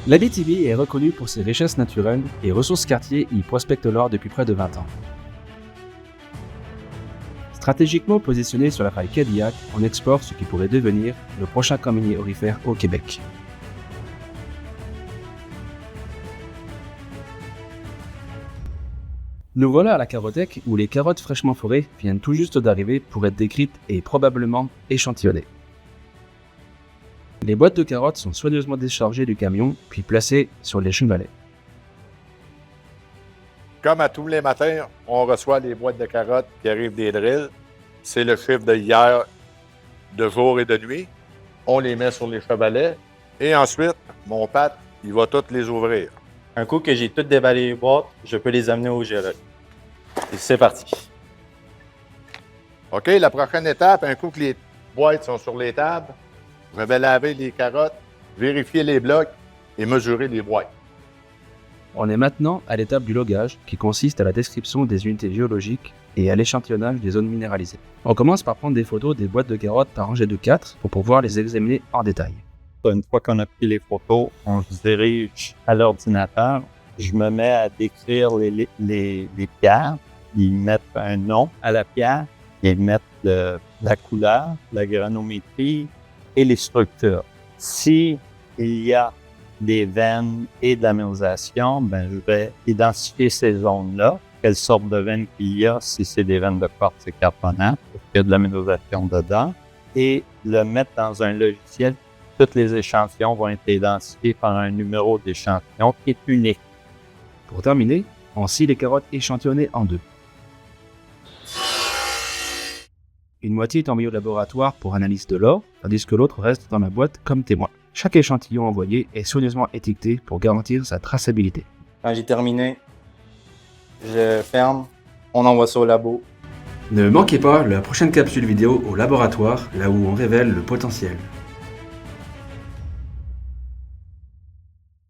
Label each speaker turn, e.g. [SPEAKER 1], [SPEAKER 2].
[SPEAKER 1] L'Abitibi est reconnue pour ses richesses naturelles et Ressources Quartier y prospecte l'or depuis près de 20 ans. Stratégiquement positionné sur la faille Cadillac, on explore ce qui pourrait devenir le prochain camp minier aurifère au Québec. Nous voilà à la Carothèque où les carottes fraîchement forées viennent tout juste d'arriver pour être décrites et probablement échantillonnées. Les boîtes de carottes sont soigneusement déchargées du camion puis placées sur les chevalets.
[SPEAKER 2] Comme à tous les matins, on reçoit les boîtes de carottes qui arrivent des drills. C'est le chiffre de hier, de jour et de nuit. On les met sur les chevalets. Et ensuite, mon Pat, il va toutes les ouvrir.
[SPEAKER 3] Un coup que j'ai toutes déballé les boîtes, je peux les amener au gérant. Et c'est parti.
[SPEAKER 2] OK, la prochaine étape, un coup que les boîtes sont sur les tables, je vais laver les carottes, vérifier les blocs et mesurer les boîtes.
[SPEAKER 1] On est maintenant à l'étape du logage, qui consiste à la description des unités géologiques et à l'échantillonnage des zones minéralisées. On commence par prendre des photos des boîtes de carottes par rangée de 4 pour pouvoir les examiner en détail.
[SPEAKER 3] Une fois qu'on a pris les photos, on se dirige à l'ordinateur. Je me mets à décrire les pierres. Ils mettent un nom à la pierre. Ils mettent la couleur, la granométrie et les structures. Si il y a des veines et de la mineralisation, je vais identifier ces zones-là, quelle sorte de veines il y a, si c'est des veines de quartz et carbonate, parce qu'il y a de la mineralisation dedans, et le mettre dans un logiciel. Tous les échantillons vont être identifiés par un numéro d'échantillon qui est unique.
[SPEAKER 1] Pour terminer, on scie les carottes échantillonnées en deux. Une moitié est envoyée au laboratoire pour analyse de l'or, tandis que l'autre reste dans la boîte comme témoin. Chaque échantillon envoyé est soigneusement étiqueté pour garantir sa traçabilité.
[SPEAKER 3] Quand j'ai terminé, je ferme, on envoie ça au labo.
[SPEAKER 1] Ne manquez pas la prochaine capsule vidéo au laboratoire, là où on révèle le potentiel.